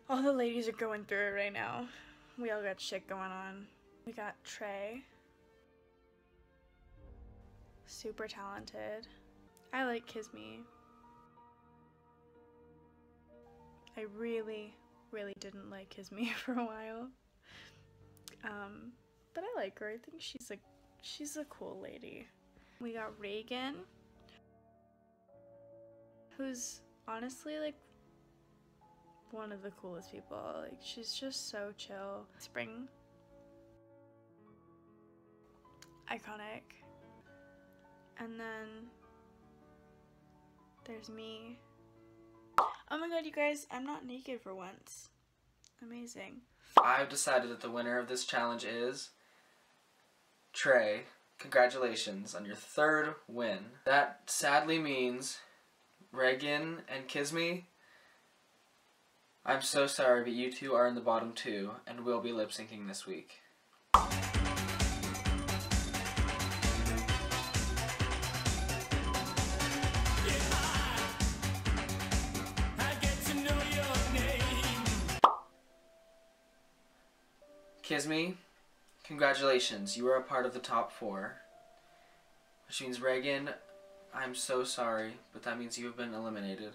All the ladies are going through it right now. We all got shit going on. We got Trey. Super talented. I like Kisme. I really didn't like Kisme for a while. But I like her. I think she's a cool lady. We got Reagan, who's honestly like one of the coolest people. Like, she's just so chill. Spring. Iconic. And then there's me. Oh my god, you guys, I'm not naked for once. Amazing. I've decided that the winner of this challenge is Trey. Congratulations on your 3rd win. That sadly means Reagan and Kisme, I'm so sorry, but you two are in the bottom 2 and will be lip syncing this week. Kisme, congratulations, you are a part of the top 4. Which means, Reagan, I'm so sorry, but that means you have been eliminated.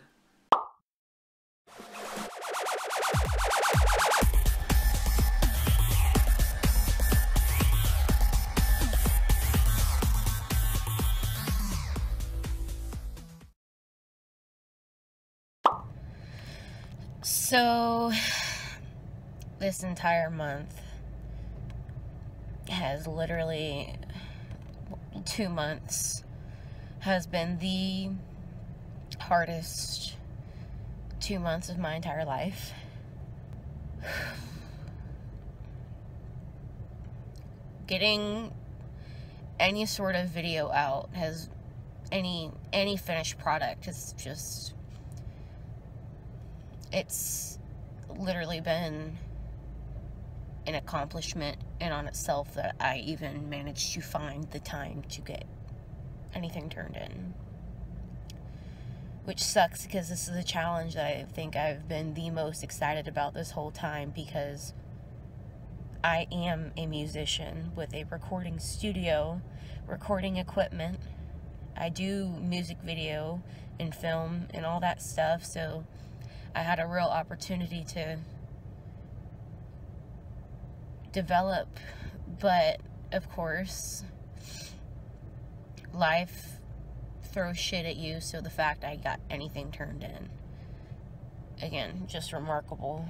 So, this entire month has literally 2 months has been the hardest 2 months of my entire life. Getting any sort of video out has any finished product has just, it's literally been an accomplishment in on itself that I even managed to find the time to get anything turned in. Which sucks, because this is a challenge that I think I've been the most excited about this whole time, because I am a musician with a recording studio, recording equipment. I do music video and film and all that stuff, so I had a real opportunity to develop, but of course life throws shit at you, so the fact I got anything turned in, again, just remarkable.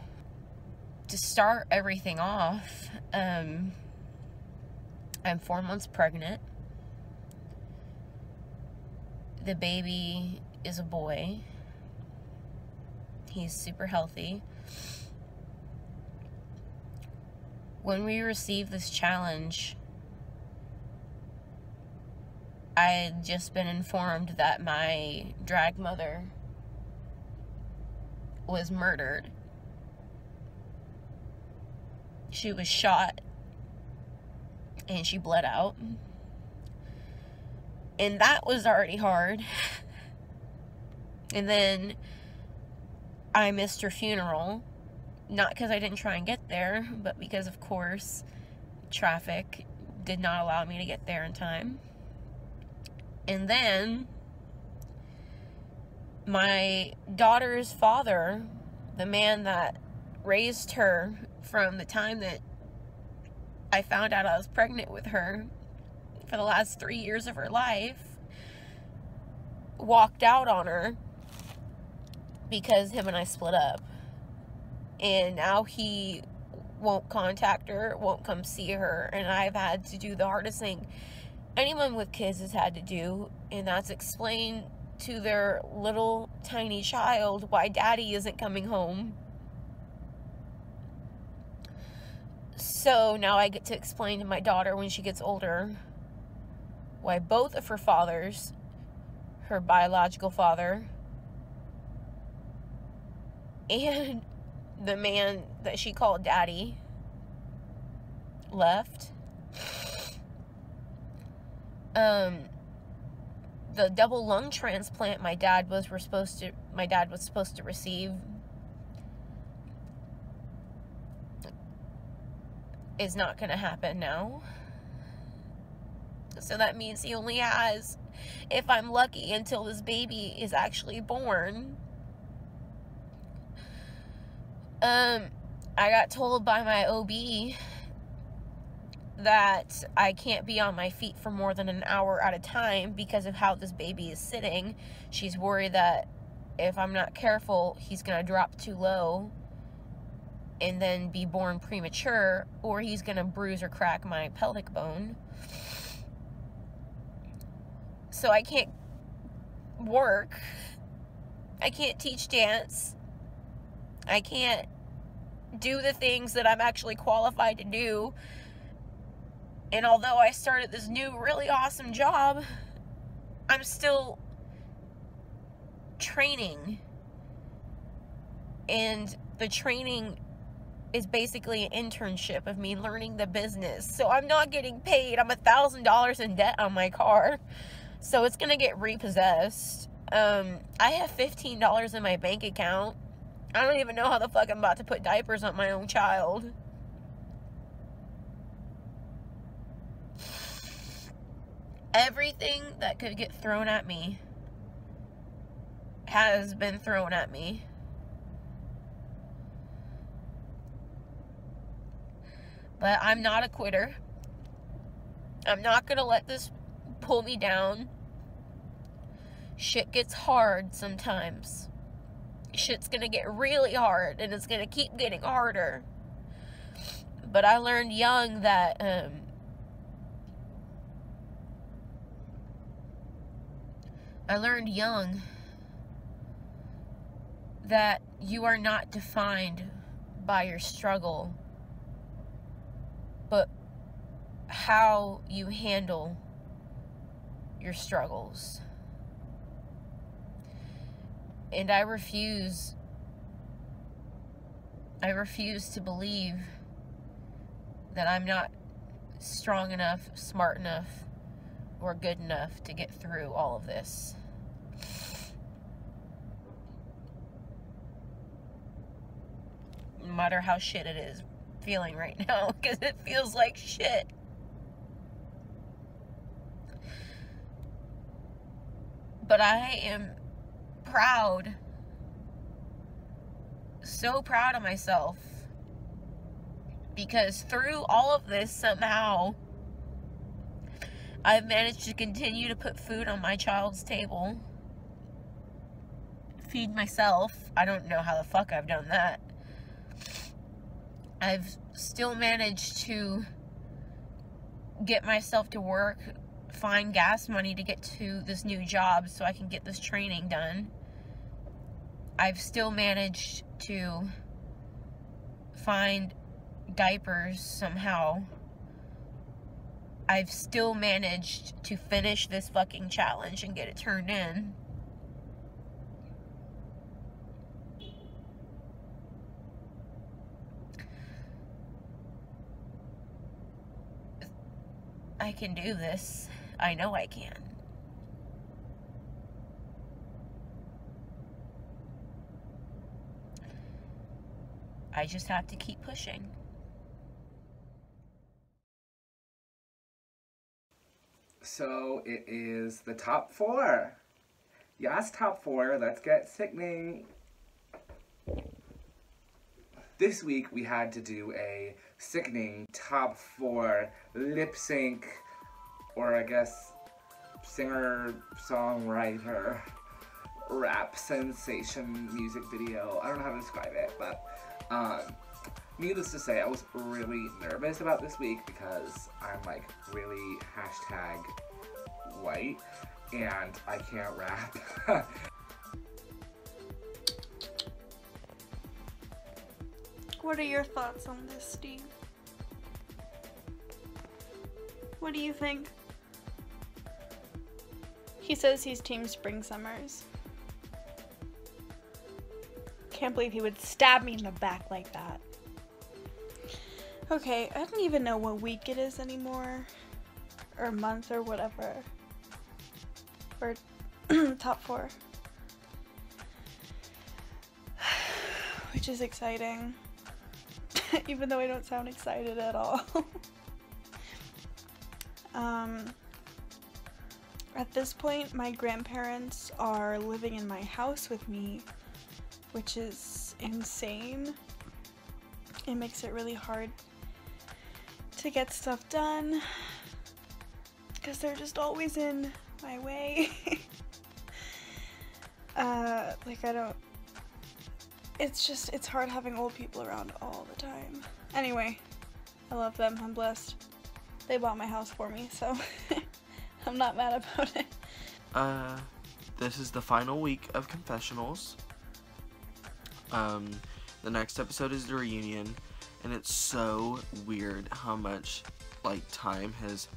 To start everything off, I'm 4 months pregnant. The baby is a boy. He's super healthy. When we received this challenge, I had just been informed that my drag mother was murdered. She was shot and she bled out. And that was already hard. And then I missed her funeral. Not because I didn't try and get there, but because, of course, traffic did not allow me to get there in time. And then my daughter's father, the man that raised her from the time that I found out I was pregnant with her for the last 3 years of her life, walked out on her because him and I split up. And now he won't contact her, won't come see her, and I've had to do the hardest thing anyone with kids has had to do, and that's explain to their little tiny child why daddy isn't coming home. So now I get to explain to my daughter when she gets older why both of her fathers, her biological father and the man that she called daddy, left. The double lung transplant my dad was supposed to receive is not going to happen now. So that means he only has, if I'm lucky, until this baby is actually born. I got told by my OB that I can't be on my feet for more than an hour at a time because of how this baby is sitting. She's worried that if I'm not careful, he's going to drop too low and then be born premature, or he's going to bruise or crack my pelvic bone. So I can't work. I can't teach dance. I can't do the things that I'm actually qualified to do. And although I started this new really awesome job, I'm still training. And the training is basically an internship of me learning the business. So I'm not getting paid. I'm $1,000 in debt on my car. So it's going to get repossessed. I have $15 in my bank account. I don't even know how the fuck I'm about to put diapers on my own child. Everything that could get thrown at me has been thrown at me. But I'm not a quitter. I'm not going to let this pull me down. Shit gets hard sometimes. Shit's gonna get really hard, and it's gonna keep getting harder. But I learned young that you are not defined by your struggle, but how you handle your struggles. And I refuse to believe that I'm not strong enough, smart enough, or good enough to get through all of this. No matter how shit it is feeling right now, because it feels like shit. But I am proud, so proud of myself, because through all of this, somehow I've managed to continue to put food on my child's table, feed myself. I don't know how the fuck I've done that. I've still managed to get myself to work, find gas money to get to this new job so I can get this training done. I've still managed to find diapers somehow. I've still managed to finish this fucking challenge and get it turned in. I can do this. I know I can. I just have to keep pushing. So it is the top 4. Yes, top 4. Let's get sickening. This week we had to do a sickening top 4 lip sync, or I guess singer, songwriter, rap sensation music video. I don't know how to describe it, but needless to say, I was really nervous about this week because I'm like really #white and I can't rap. What are your thoughts on this, Steve? What do you think? He says he's Team Spring Summers. Can't believe he would stab me in the back like that. Okay, I don't even know what week it is anymore. Or month or whatever. Or top 4. Which is exciting. even though I don't sound excited at all. At this point, my grandparents are living in my house with me, which is insane. It makes it really hard to get stuff done because they're just always in my way. It's hard having old people around all the time. Anyway, I love them. I'm blessed. They bought my house for me, so I'm not mad about it. This is the final week of confessionals. The next episode is the reunion, and it's so weird how much, like, time has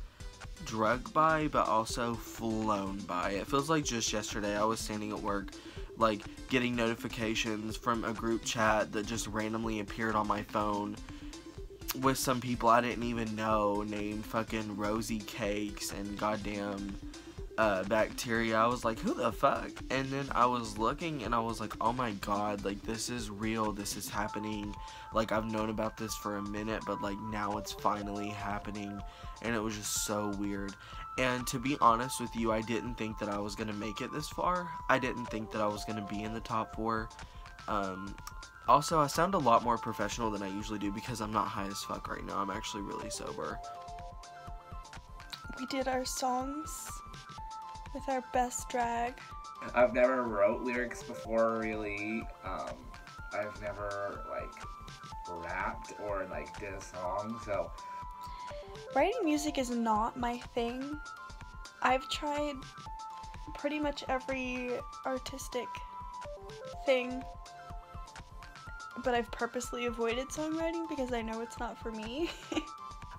dragged by, but also flown by. It feels like just yesterday I was standing at work, like, getting notifications from a group chat that just randomly appeared on my phone with some people I didn't even know, named fucking Rosy Cakes and goddamn bacteria. I was like, who the fuck? And then I was looking and I was like, oh my god, like, this is real, this is happening. Like, I've known about this for a minute, but like now it's finally happening, and it was just so weird. And to be honest with you, I didn't think that I was gonna make it this far. I didn't think that I was gonna be in the top 4. Also, I sound a lot more professional than I usually do because I'm not high as fuck right now. I'm actually really sober. We did our songs with our best drag. I've never wrote lyrics before, really. I've never, like, rapped or, like, did a song, so. Writing music is not my thing. I've tried pretty much every artistic thing, but I've purposely avoided songwriting because I know it's not for me.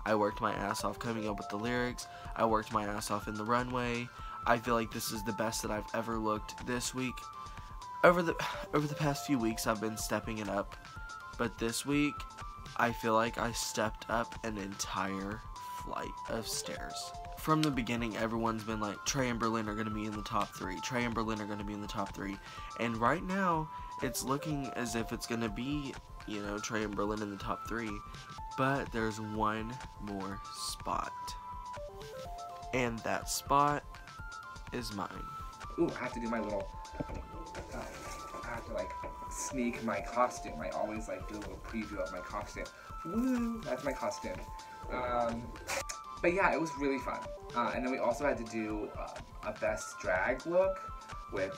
I worked my ass off coming up with the lyrics. I worked my ass off in the runway. I feel like this is the best that I've ever looked this week. Over the past few weeks, I've been stepping it up, but this week, I feel like I stepped up an entire flight of stairs. From the beginning, everyone's been like, Trey and Berlin are going to be in the top 3. Trey and Berlin are going to be in the top 3. And right now, it's looking as if it's going to be, you know, Trey and Berlin in the top 3. But there's one more spot. And that spot is mine. Ooh, I have to do my little, I have to, like, sneak my costume. I always, like, do a little preview of my costume. Woo, that's my costume. But yeah, it was really fun. And then we also had to do a best drag look, which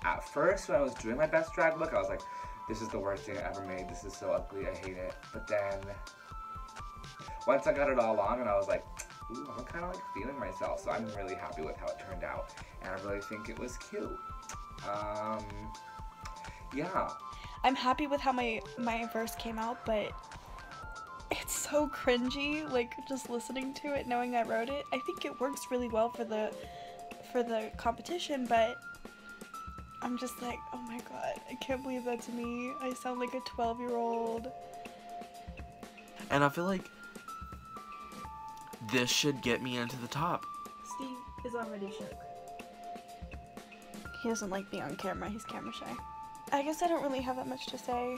at first when I was doing my best drag look, I was like, this is the worst thing I ever made. This is so ugly, I hate it. But then, once I got it all on and I was like, ooh, I'm kind of like feeling myself. So I'm really happy with how it turned out. And I really think it was cute. Yeah. I'm happy with how my verse came out, but it's so cringy, like, just listening to it, knowing I wrote it. I think it works really well for the competition, but I'm just like, oh my god, I can't believe that's me. I sound like a 12-year-old. And I feel like this should get me into the top. Steve is already shook. He doesn't like being on camera, he's camera shy. I guess I don't really have that much to say.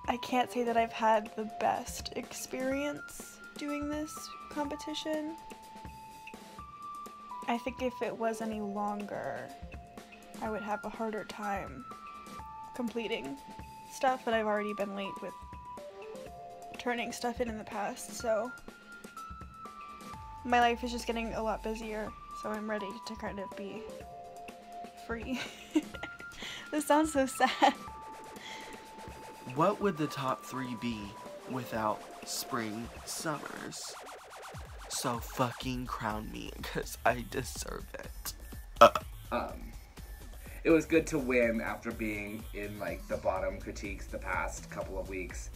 I can't say that I've had the best experience doing this competition. I think if it was any longer, I would have a harder time completing stuff, but I've already been late with turning stuff in the past, so my life is just getting a lot busier, so I'm ready to kind of be free. This sounds so sad. What would the top 3 be without Spring Summers? So fucking crown me, because I deserve it. It was good to win after being in, like, the bottom critiques the past couple of weeks.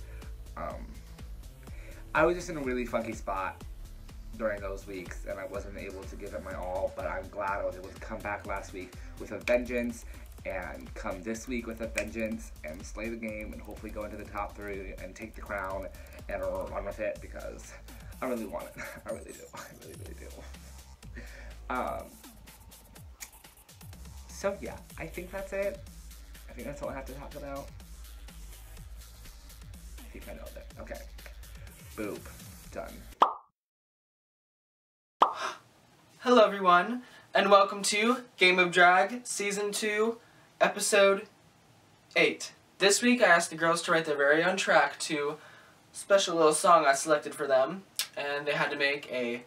I was just in a really funky spot during those weeks, and I wasn't able to give it my all, but I'm glad I was able to come back last week with a vengeance, and come this week with a vengeance, and slay the game, and hopefully go into the top 3, and take the crown, and run with it, because I really want it. I really do. I really, really do. So yeah, I think that's it. I think that's all I have to talk about. peek my nose there. Okay. Boop. Done. Hello everyone, and welcome to Game of Drag Season 2, Episode 8. This week I asked the girls to write their very own track to a special little song I selected for them, and they had to make a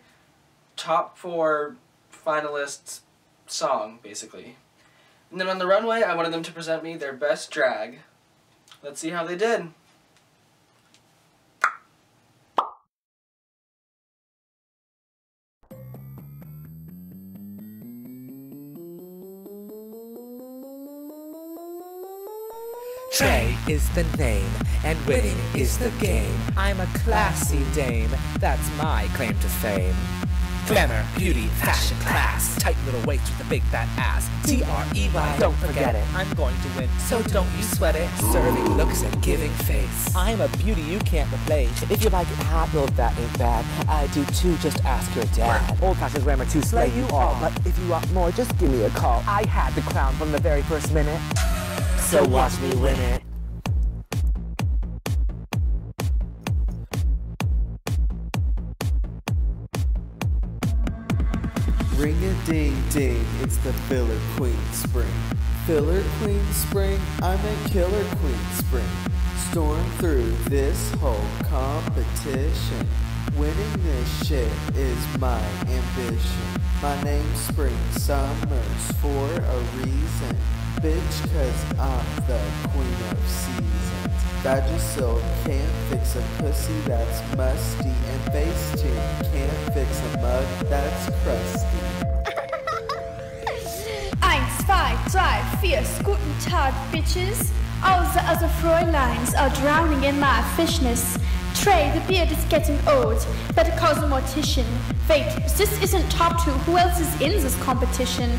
top 4 finalists song, basically. And then on the runway, I wanted them to present me their best drag. Let's see how they did. Trey is the name, and winning is the game. I'm a classy dame, that's my claim to fame. Glamour, beauty, fashion, class, tight little waist with a big fat ass. T-R-E-Y, don't forget it. I'm going to win, so don't you sweat it. Serving looks and giving face. I'm a beauty you can't replace. If you like it hot, well that ain't bad. I do too, just ask your dad. Old-fashioned grammar to slay you all, but if you want more, just give me a call. I had the crown from the very first minute, so watch me win it. Ring-a-ding-ding, it's the Filler Queen Spring. Filler Queen Spring, I'm a killer Queen Spring. Storm through this whole competition. Winning this shit is my ambition. My name's Spring Summers for a reason. Bitch, cause I'm the queen of seasons. Vagisil can't fix a pussy that's musty, and Facetune can't fix a mug that's crusty. 1, 2, 3, 4, guten Tag, bitches. All the other Fräuleins are drowning in my fishness. Trey, the beard is getting old. Better call the mortician. Wait, if this isn't top 2, who else is in this competition?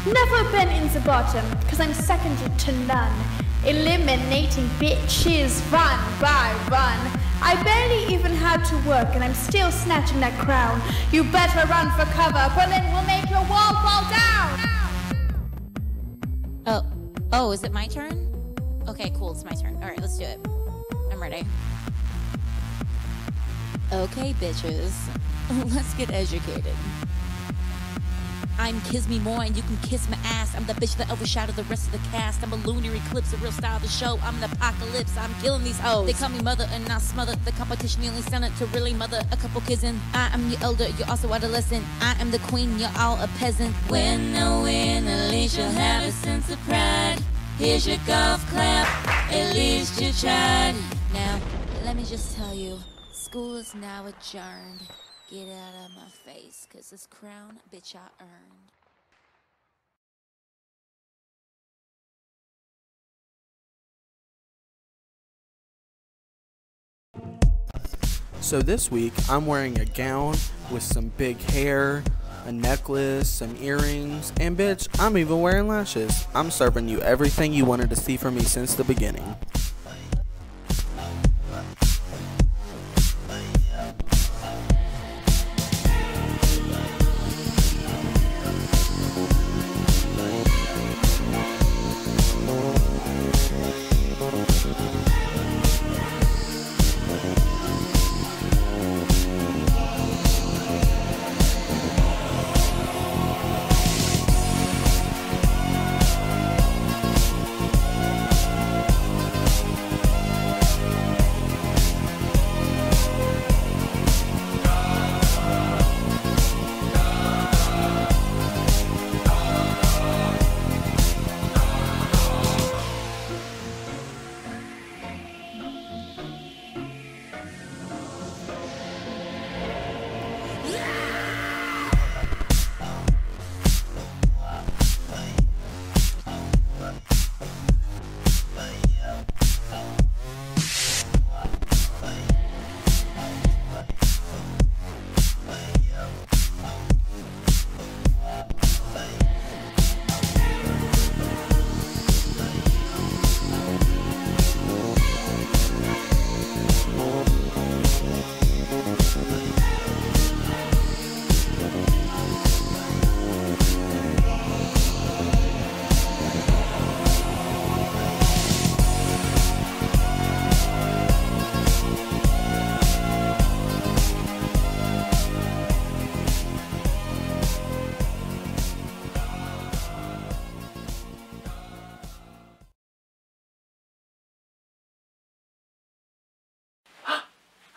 Never been in the bottom, cause I'm second to none. Eliminating bitches one by one. I barely even had to work and I'm still snatching that crown. You better run for cover, Berlin will make your wall fall down! Oh, is it my turn? Okay, cool, it's my turn. Alright, let's do it. I'm ready. Okay, bitches. Let's get educated. I'm Kiss Me More and you can kiss my ass. I'm the bitch that overshadowed the rest of the cast. I'm a lunar eclipse, a real style of the show. I'm an apocalypse, I'm killing these hoes. They call me mother and not smother. The competition, the only standard to really mother a couple kids in. I am your elder, you're also adolescent. I am the queen, you're all a peasant. When I win, at least you'll have a sense of pride. Here's your golf clap, at least you tried. Now, let me just tell you, school is now adjourned. Get out of my face, cause this crown, bitch, I earned. So this week, I'm wearing a gown with some big hair, a necklace, some earrings, and bitch, I'm even wearing lashes. I'm serving you everything you wanted to see from me since the beginning.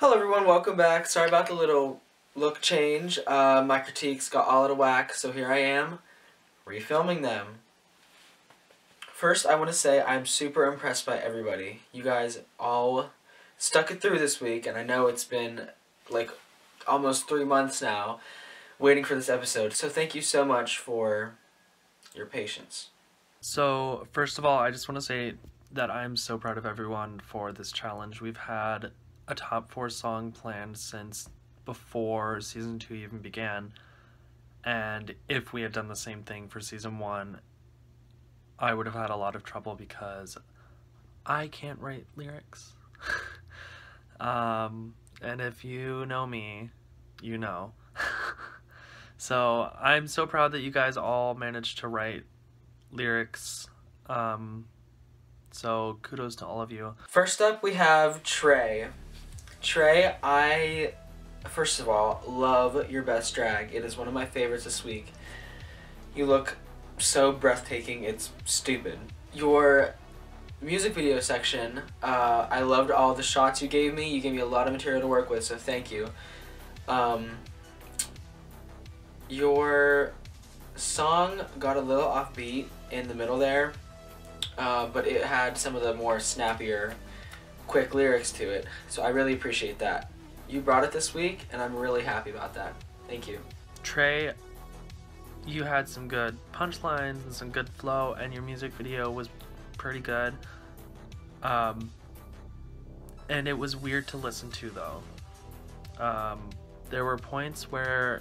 Hello everyone, welcome back. Sorry about the little look change. My critiques got all out of whack, so here I am, refilming them. First, I want to say I'm super impressed by everybody. You guys all stuck it through this week, and I know it's been like almost 3 months now waiting for this episode, so thank you so much for your patience. So, first of all, I just want to say that I'm so proud of everyone for this challenge. We've had a top 4 song planned since before season 2 even began, and if we had done the same thing for season 1, I would have had a lot of trouble because I can't write lyrics. And if you know me, you know. So I'm so proud that you guys all managed to write lyrics. So kudos to all of you. First up, we have Trey. Trey, I, first of all, love your best drag. It is one of my favorites this week. You look so breathtaking, it's stupid. Your music video section, I loved all the shots you gave me. You gave me a lot of material to work with, so thank you. Your song got a little offbeat in the middle there, but it had some of the more snappier, quick lyrics to it, so I really appreciate that. You brought it this week, and I'm really happy about that. Thank you. Trey, you had some good punchlines and some good flow, and your music video was pretty good. And it was weird to listen to, though. There were points where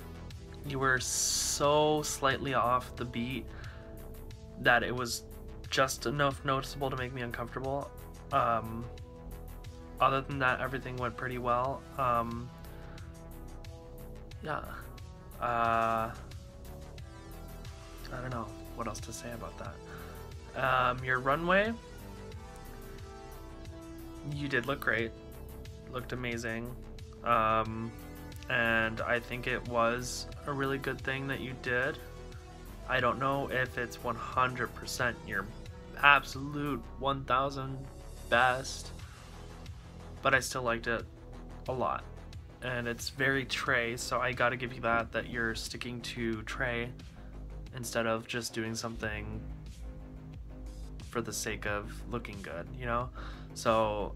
you were so slightly off the beat that it was just enough noticeable to make me uncomfortable. Other than that, everything went pretty well. Yeah. I don't know what else to say about that. Your runway, you did look great. Looked amazing. And I think it was a really good thing that you did. I don't know if it's 100% your absolute 1000 best, but I still liked it a lot. And it's very Trey, so I gotta give you that you're sticking to Trey instead of just doing something for the sake of looking good, you know? So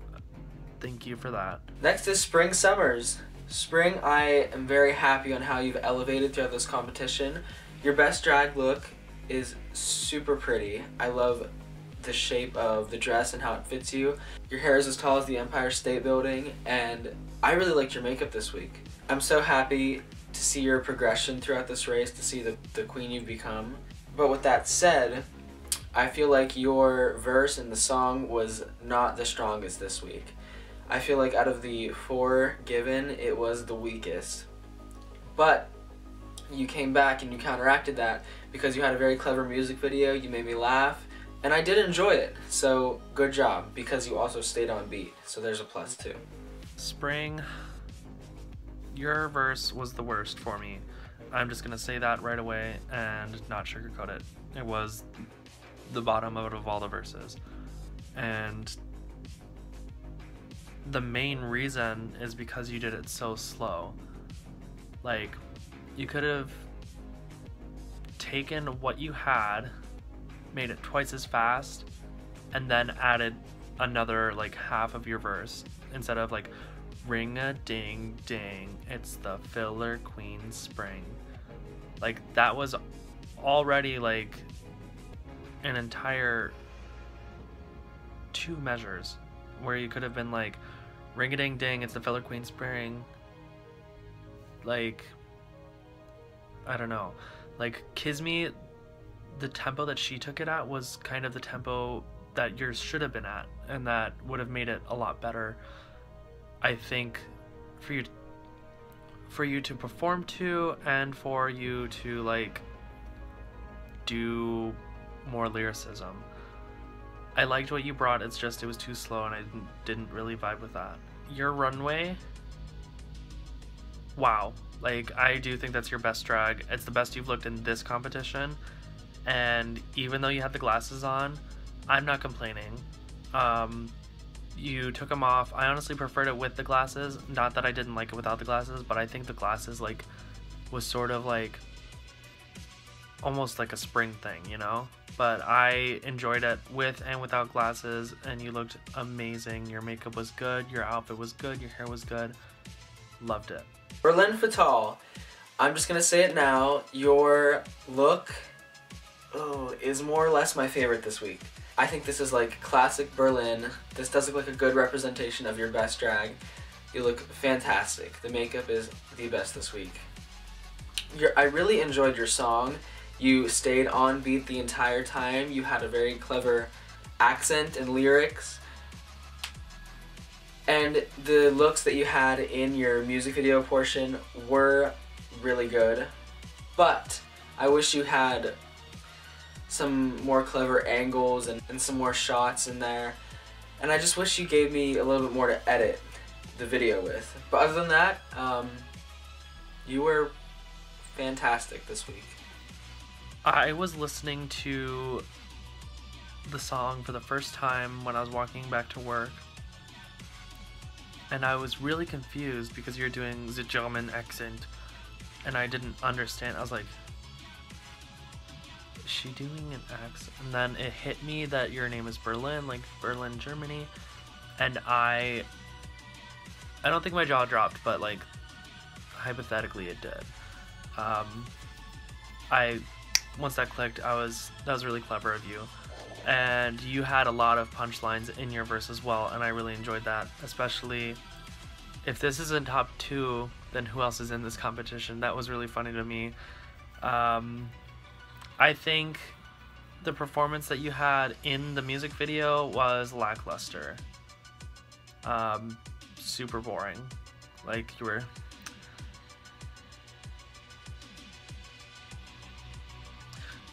thank you for that. Next is Spring Summers. Spring, I am very happy on how you've elevated throughout this competition. Your best drag look is super pretty. I love the shape of the dress and how it fits you. Your hair is as tall as the Empire State Building, and I really liked your makeup this week. I'm so happy to see your progression throughout this race, to see the queen you've become. But with that said, I feel like your verse in the song was not the strongest this week. I feel like out of the 4 given, it was the weakest. But you came back and you counteracted that because you had a very clever music video, you made me laugh, and I did enjoy it. So good job, because you also stayed on beat. So there's a plus too. Spring, your verse was the worst for me. I'm just gonna say that right away and not sugarcoat it. It was the bottom out of all the verses. And the main reason is because you did it so slow. Like, you could have taken what you had, made it twice as fast, and then added another like half of your verse instead of like ring a ding ding, it's the filler queen spring. Like, that was already like an entire 2 measures where you could have been like ring a ding ding, it's the filler queen spring. Like, I don't know, like Kisme, the tempo that she took it at was kind of the tempo that yours should have been at, and that would have made it a lot better, I think, for you to perform to, and for you to like do more lyricism. I liked what you brought, it's just it was too slow and I didn't really vibe with that. Your runway, wow, like I do think that's your best drag. It's the best you've looked in this competition, and even though you had the glasses on, I'm not complaining. You took them off. I honestly preferred it with the glasses. Not that I didn't like it without the glasses, but I think the glasses like was sort of like almost like a spring thing, you know? But I enjoyed it with and without glasses, and you looked amazing. Your makeup was good, your outfit was good, your hair was good. Loved it. Berlin Fatal, I'm just gonna say it now, your look is more or less my favorite this week. I think this is like classic Berlin. This does look like a good representation of your best drag. You look fantastic. The makeup is the best this week. I really enjoyed your song. You stayed on beat the entire time. You had a very clever accent and lyrics. And the looks that you had in your music video portion were really good. But I wish you had some more clever angles and some more shots in there. And I just wish you gave me a little bit more to edit the video with. But other than that, you were fantastic this week. I was listening to the song for the first time when I was walking back to work, and I was really confused because you're doing the German accent, and I didn't understand. I was like, is she doing an accent? And then it hit me that your name is Berlin, like Berlin, Germany, and I don't think my jaw dropped, but like hypothetically it did. Once that clicked, that was really clever of you. And you had a lot of punchlines in your verse as well, and I really enjoyed that. Especially if this isn't top 2, then who else is in this competition? That was really funny to me. I think the performance that you had in the music video was lackluster. Super boring. Like, you were...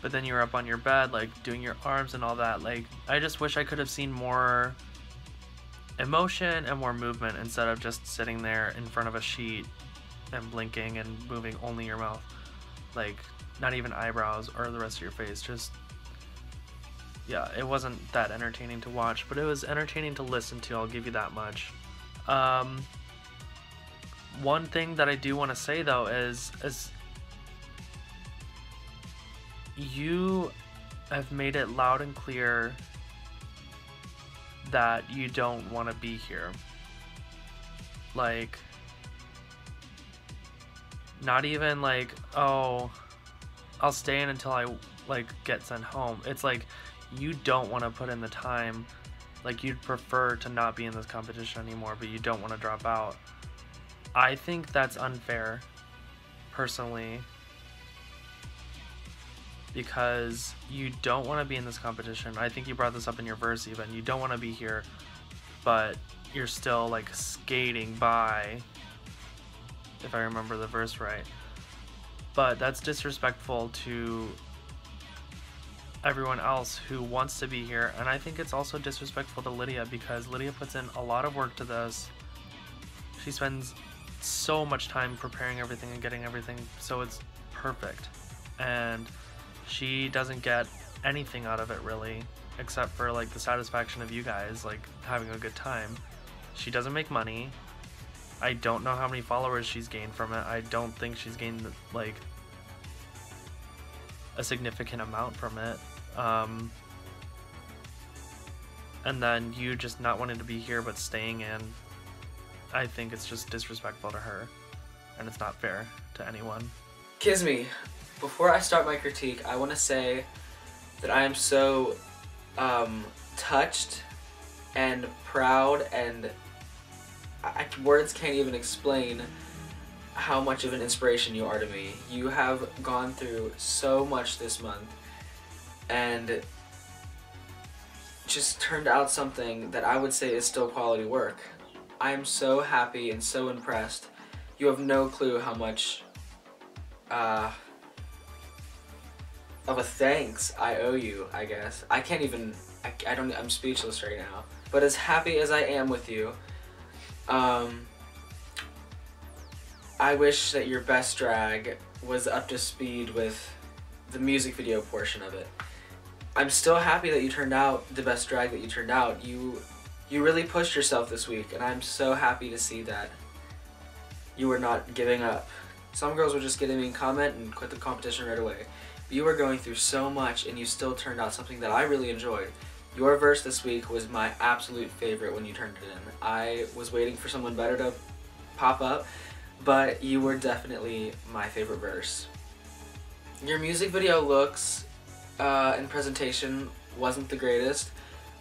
But then you were up on your bed, like, doing your arms and all that. Like, I just wish I could have seen more emotion and more movement instead of just sitting there in front of a sheet and blinking and moving only your mouth. Like, not even eyebrows or the rest of your face. Just, yeah, it wasn't that entertaining to watch, but it was entertaining to listen to, I'll give you that much. One thing that I do want to say, though, is you have made it loud and clear that you don't want to be here. Like, not even like, oh, I'll stay in until I like get sent home. It's like you don't want to put in the time. Like, you'd prefer to not be in this competition anymore, but you don't want to drop out. I think that's unfair, personally, because you don't want to be in this competition. I think you brought this up in your verse even. You don't want to be here, but you're still like skating by, if I remember the verse right. But that's disrespectful to everyone else who wants to be here, and I think it's also disrespectful to Lydia because Lydia puts in a lot of work to this. She spends so much time preparing everything and getting everything so it's perfect, and she doesn't get anything out of it really, except for like the satisfaction of you guys like having a good time. She doesn't make money. I don't know how many followers she's gained from it. I don't think she's gained like a significant amount from it. And then you just not wanting to be here but staying in, I think it's just disrespectful to her, and it's not fair to anyone. Kisme, before I start my critique, I want to say that I am so touched and proud, and words can't even explain how much of an inspiration you are to me. You have gone through so much this month and just turned out something that I would say is still quality work. I am so happy and so impressed. You have no clue how much of a thanks I owe you, I guess. I can't even, I'm speechless right now. But as happy as I am with you, I wish that your best drag was up to speed with the music video portion of it. I'm still happy that you turned out the best drag that you turned out. You You really pushed yourself this week, and I'm so happy to see that you were not giving up. Some girls would just get a mean comment and quit the competition right away. But you were going through so much, and you still turned out something that I really enjoyed. Your verse this week was my absolute favorite when you turned it in. I was waiting for someone better to pop up, but you were definitely my favorite verse. Your music video looks and presentation wasn't the greatest,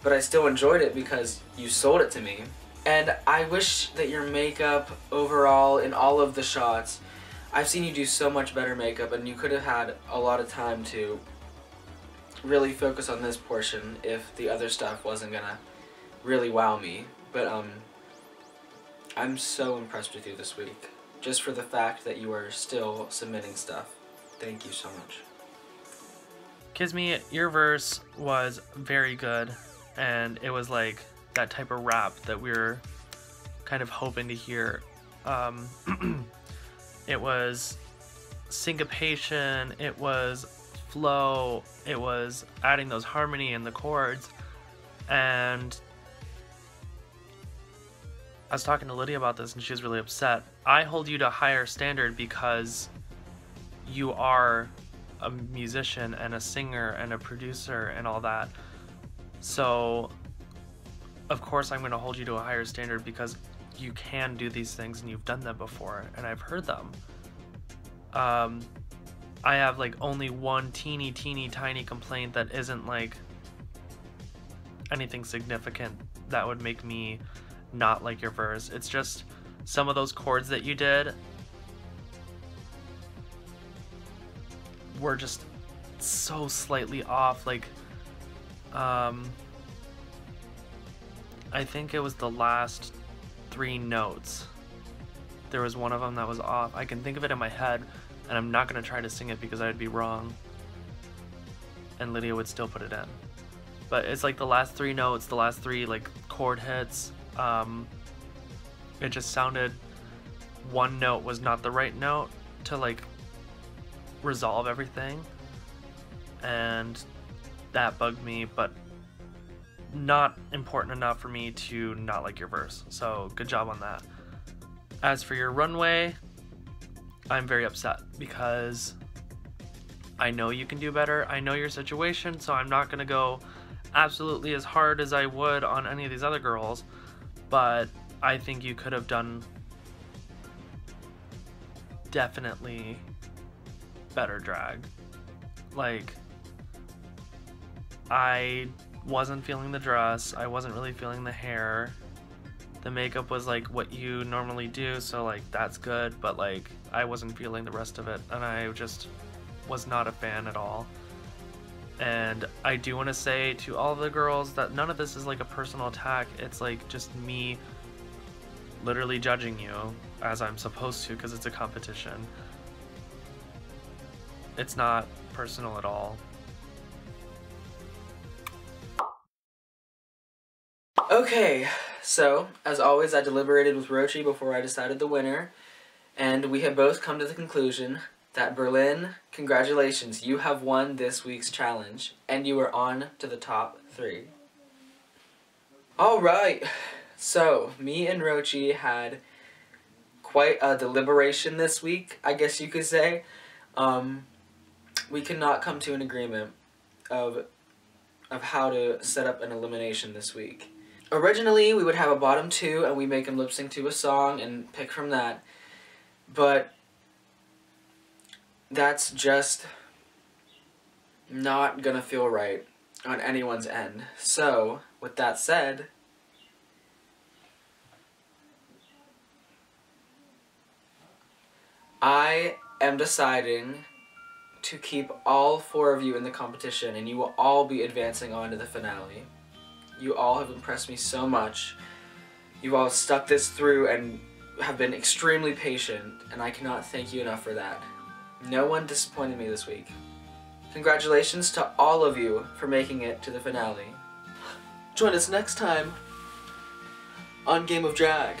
but I still enjoyed it because you sold it to me. And I wish that your makeup overall in all of the shots, I've seen you do so much better makeup, and you could have had a lot of time to really focus on this portion if the other stuff wasn't gonna really wow me. But I'm so impressed with you this week, just for the fact that you are still submitting stuff. Thank you so much. Kisme, your verse was very good, and it was like that type of rap that we were kind of hoping to hear. It was syncopation, it was flow, it was adding those harmony in the chords. And I was talking to Lydia about this, and she was really upset. I hold you to a higher standard because you are a musician and a singer and a producer and all that. So of course I'm going to hold you to a higher standard because you can do these things and you've done them before and I've heard them. I have like only one teeny tiny complaint that isn't like anything significant that would make me not like your verse. It's just some of those chords that you did were just so slightly off. Like I think it was the last 3 notes. There was one of them that was off. I can think of it in my head, and I'm not going to try to sing it because I'd be wrong, and Lydia would still put it in. But it's like the last 3 notes, the last 3 like chord hits, it just sounded, one note was not the right note to like resolve everything, and that bugged me, but not important enough for me to not like your verse. So good job on that. As for your runway, I'm very upset because I know you can do better. I know your situation, so I'm not gonna go absolutely as hard as I would on any of these other girls, but I think you could have done definitely better drag. Like, I wasn't feeling the dress, I wasn't really feeling the hair. The makeup was like what you normally do, so like that's good, but like I wasn't feeling the rest of it, and I just was not a fan at all. And I do want to say to all of the girls that none of this is like a personal attack. It's like just me literally judging you as I'm supposed to because it's a competition. It's not personal at all. Okay, so as always I deliberated with Rochi before I decided the winner, and we have both come to the conclusion that Berlin, congratulations, you have won this week's challenge, and you are on to the top 3. Alright, so me and Rochi had quite a deliberation this week, I guess you could say. We could not come to an agreement of how to set up an elimination this week. Originally, we would have a bottom 2 and we make them lip sync to a song and pick from that, but that's just not gonna feel right on anyone's end. So, with that said, I am deciding to keep all 4 of you in the competition, and you will all be advancing on to the finale. You all have impressed me so much. You all stuck this through and have been extremely patient, and I cannot thank you enough for that. No one disappointed me this week. Congratulations to all of you for making it to the finale. Join us next time on Game of Drag.